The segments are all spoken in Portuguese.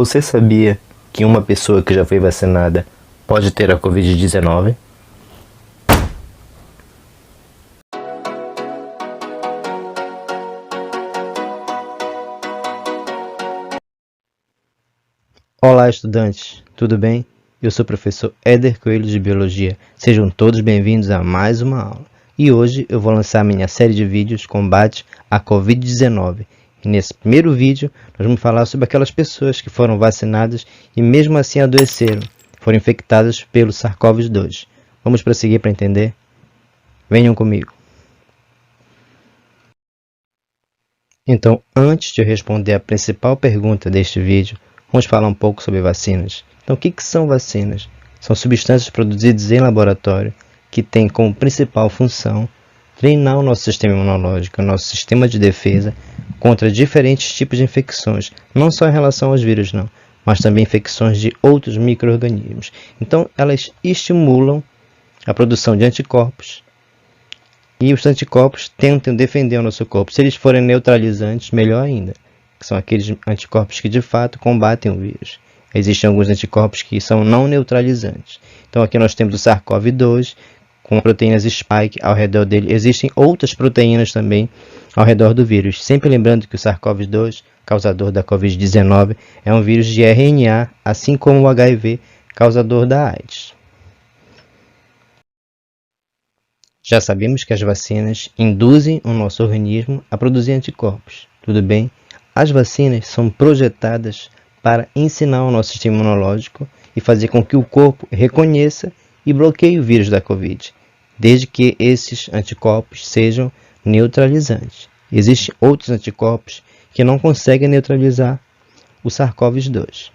Você sabia que uma pessoa que já foi vacinada pode ter a Covid-19? Olá, estudantes, tudo bem? Eu sou o professor Éder Coelho de Biologia. Sejam todos bem-vindos a mais uma aula. E hoje eu vou lançar minha série de vídeos combate à Covid-19. E nesse primeiro vídeo, nós vamos falar sobre aquelas pessoas que foram vacinadas e mesmo assim adoeceram, foram infectadas pelo SARS-CoV-2. Vamos prosseguir para entender? Venham comigo. Então, antes de eu responder a principal pergunta deste vídeo, vamos falar um pouco sobre vacinas. Então, o que são vacinas? São substâncias produzidas em laboratório que têm como principal função treinar o nosso sistema imunológico, o nosso sistema de defesa contra diferentes tipos de infecções, não só em relação aos vírus, não, mas também infecções de outros micro-organismos. Então, elas estimulam a produção de anticorpos e os anticorpos tentam defender o nosso corpo. Se eles forem neutralizantes, melhor ainda, que são aqueles anticorpos que de fato combatem o vírus. Existem alguns anticorpos que são não neutralizantes. Então aqui nós temos o SARS-CoV-2 com proteínas spike ao redor dele. Existem outras proteínas também ao redor do vírus. Sempre lembrando que o SARS-CoV-2, causador da Covid-19, é um vírus de RNA, assim como o HIV, causador da AIDS. Já sabemos que as vacinas induzem o nosso organismo a produzir anticorpos. Tudo bem? As vacinas são projetadas para ensinar o nosso sistema imunológico e fazer com que o corpo reconheça e bloqueie o vírus da Covid, desde que esses anticorpos sejam neutralizantes. Existem outros anticorpos que não conseguem neutralizar o SARS-CoV-2.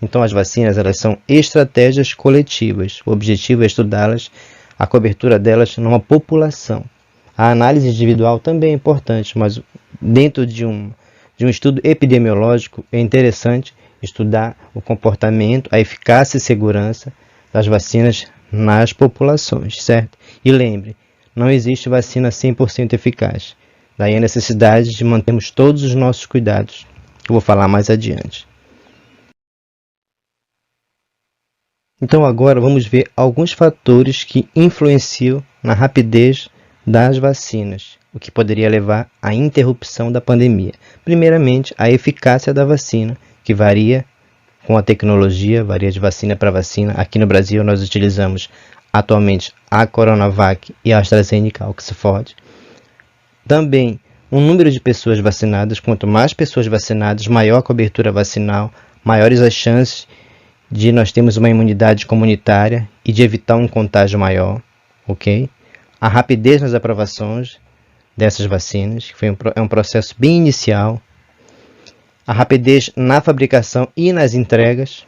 Então as vacinas elas são estratégias coletivas. O objetivo é estudá-las, a cobertura delas numa população. A análise individual também é importante, mas dentro de um estudo epidemiológico é interessante estudar o comportamento, a eficácia e segurança das vacinas nas populações, certo? E lembre, não existe vacina 100% eficaz. Daí a necessidade de mantermos todos os nossos cuidados, que eu vou falar mais adiante. Então agora vamos ver alguns fatores que influenciam na rapidez das vacinas, o que poderia levar à interrupção da pandemia. Primeiramente, a eficácia da vacina, que varia com a tecnologia, varia de vacina para vacina. Aqui no Brasil nós utilizamos atualmente a Coronavac e a AstraZeneca, Oxford. Também o número de pessoas vacinadas, quanto mais pessoas vacinadas, maior a cobertura vacinal, maiores as chances de nós termos uma imunidade comunitária e de evitar um contágio maior, ok? A rapidez nas aprovações dessas vacinas, que é um processo bem inicial, a rapidez na fabricação e nas entregas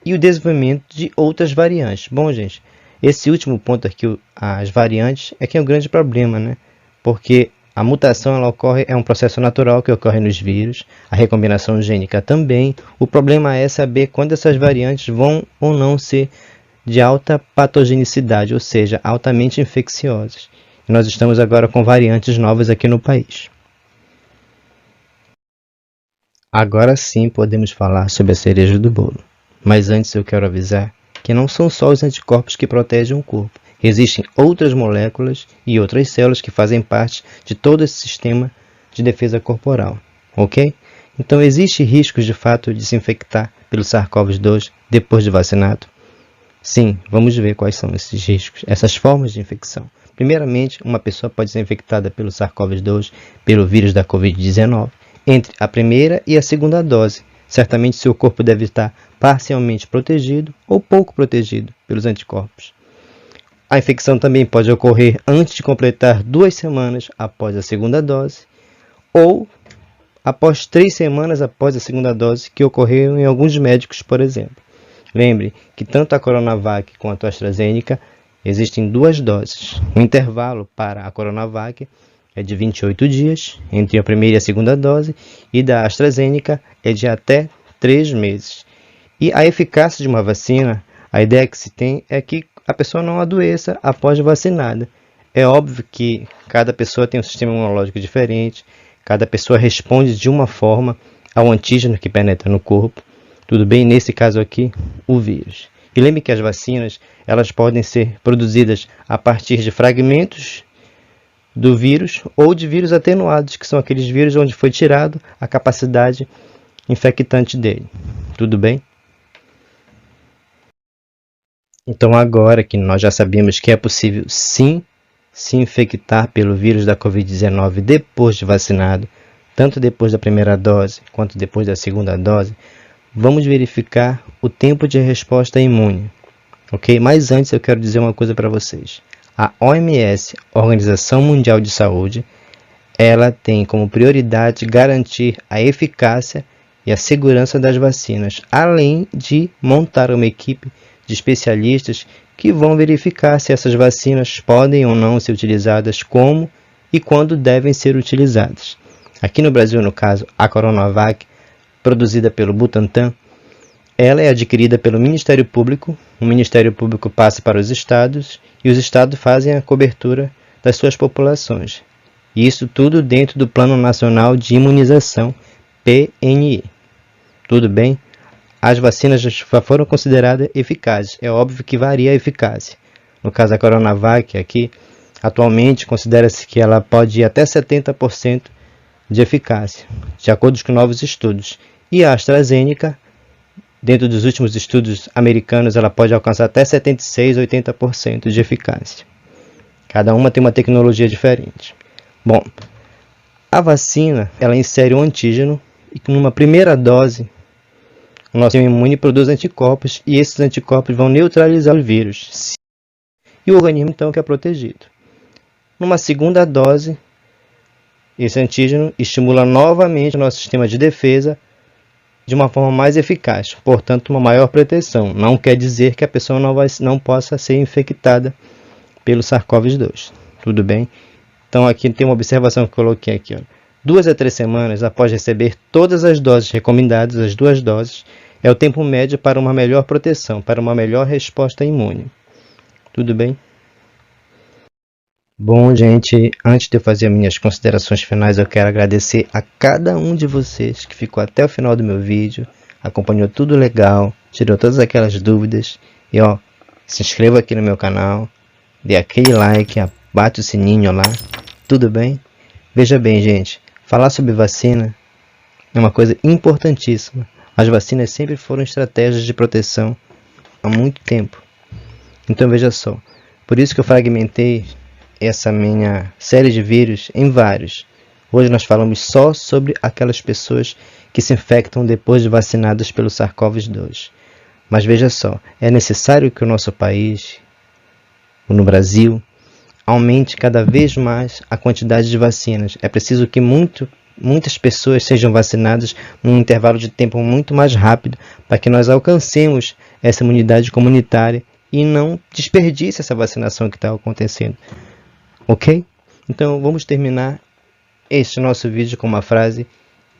e o desenvolvimento de outras variantes. Bom, gente, esse último ponto aqui, as variantes, é que é um grande problema, né? Porque a mutação ela ocorre, é um processo natural que ocorre nos vírus, a recombinação gênica também. O problema é saber quando essas variantes vão ou não ser de alta patogenicidade, ou seja, altamente infecciosas. Nós estamos agora com variantes novas aqui no país. Agora sim podemos falar sobre a cereja do bolo. Mas antes eu quero avisar que não são só os anticorpos que protegem o corpo. Existem outras moléculas e outras células que fazem parte de todo esse sistema de defesa corporal, ok? Então existe riscos de fato de se infectar pelo SARS-CoV-2 depois de vacinado? Sim, vamos ver quais são esses riscos, essas formas de infecção. Primeiramente, uma pessoa pode ser infectada pelo SARS-CoV-2, pelo vírus da Covid-19, entre a primeira e a segunda dose. Certamente seu corpo deve estar parcialmente protegido ou pouco protegido pelos anticorpos. A infecção também pode ocorrer antes de completar 2 semanas após a segunda dose ou após 3 semanas após a segunda dose, que ocorreram em alguns médicos, por exemplo. Lembre que tanto a Coronavac quanto a AstraZeneca existem 2 doses. O intervalo para a Coronavac é de 28 dias entre a primeira e a segunda dose e da AstraZeneca é de até 3 meses. E a eficácia de uma vacina, a ideia que se tem é que a pessoa não adoeça após vacinada. É óbvio que cada pessoa tem um sistema imunológico diferente, cada pessoa responde de uma forma ao antígeno que penetra no corpo. Tudo bem? Nesse caso aqui, o vírus. E lembre que as vacinas, elas podem ser produzidas a partir de fragmentos do vírus ou de vírus atenuados, que são aqueles vírus onde foi tirado a capacidade infectante dele. Tudo bem? Então agora que nós já sabemos que é possível sim se infectar pelo vírus da Covid-19 depois de vacinado, tanto depois da primeira dose quanto depois da segunda dose, vamos verificar o tempo de resposta imune, ok? Mas antes eu quero dizer uma coisa para vocês. A OMS, Organização Mundial de Saúde, ela tem como prioridade garantir a eficácia e a segurança das vacinas, além de montar uma equipe de especialistas que vão verificar se essas vacinas podem ou não ser utilizadas, como e quando devem ser utilizadas. Aqui no Brasil, no caso, a Coronavac, produzida pelo Butantan, ela é adquirida pelo Ministério Público, o Ministério Público passa para os estados e os estados fazem a cobertura das suas populações. E isso tudo dentro do Plano Nacional de Imunização, PNI. Tudo bem? As vacinas já foram consideradas eficazes. É óbvio que varia a eficácia. No caso da Coronavac, aqui, atualmente considera-se que ela pode ir até 70% de eficácia, de acordo com novos estudos. E a AstraZeneca, dentro dos últimos estudos americanos, ela pode alcançar até 76% a 80% de eficácia. Cada uma tem uma tecnologia diferente. Bom, a vacina, ela insere um antígeno e numa primeira dose, o nosso sistema imune produz anticorpos e esses anticorpos vão neutralizar o vírus. E o organismo então que é protegido. Numa segunda dose, esse antígeno estimula novamente o nosso sistema de defesa de uma forma mais eficaz, portanto uma maior proteção. Não quer dizer que a pessoa não possa ser infectada pelo SARS-CoV-2. Tudo bem? Então aqui tem uma observação que eu coloquei aqui. 2 a 3 semanas após receber todas as doses recomendadas, as 2 doses, é o tempo médio para uma melhor proteção, para uma melhor resposta imune. Tudo bem? Bom, gente, antes de eu fazer minhas considerações finais, eu quero agradecer a cada um de vocês que ficou até o final do meu vídeo, acompanhou tudo legal, tirou todas aquelas dúvidas. E ó, se inscreva aqui no meu canal, dê aquele like, bate o sininho lá, tudo bem? Veja bem, gente, falar sobre vacina é uma coisa importantíssima. As vacinas sempre foram estratégias de proteção há muito tempo. Então veja só, por isso que eu fragmentei essa minha série de vídeos em vários. Hoje nós falamos só sobre aquelas pessoas que se infectam depois de vacinadas pelo SARS-CoV-2. Mas veja só, é necessário que o nosso país, no Brasil, aumente cada vez mais a quantidade de vacinas. É preciso que muitas pessoas sejam vacinadas num intervalo de tempo muito mais rápido para que nós alcancemos essa imunidade comunitária e não desperdice essa vacinação que está acontecendo. Ok? Então vamos terminar este nosso vídeo com uma frase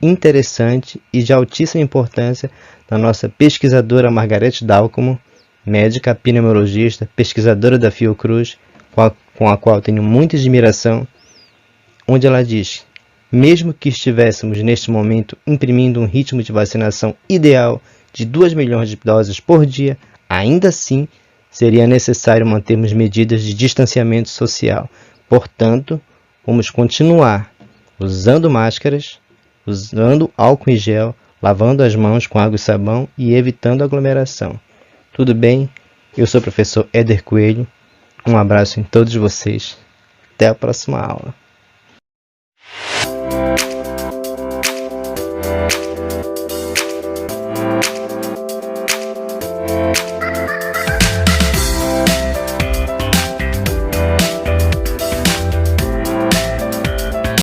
interessante e de altíssima importância da nossa pesquisadora Margarete Dalcomo, médica pneumologista, pesquisadora da Fiocruz, com a qual tenho muita admiração, onde ela diz: mesmo que estivéssemos neste momento imprimindo um ritmo de vacinação ideal de 2 milhões de doses por dia, ainda assim seria necessário mantermos medidas de distanciamento social. Portanto, vamos continuar usando máscaras, usando álcool em gel, lavando as mãos com água e sabão e evitando aglomeração. Tudo bem? Eu sou o professor Éder Coelho. Um abraço em todos vocês. Até a próxima aula.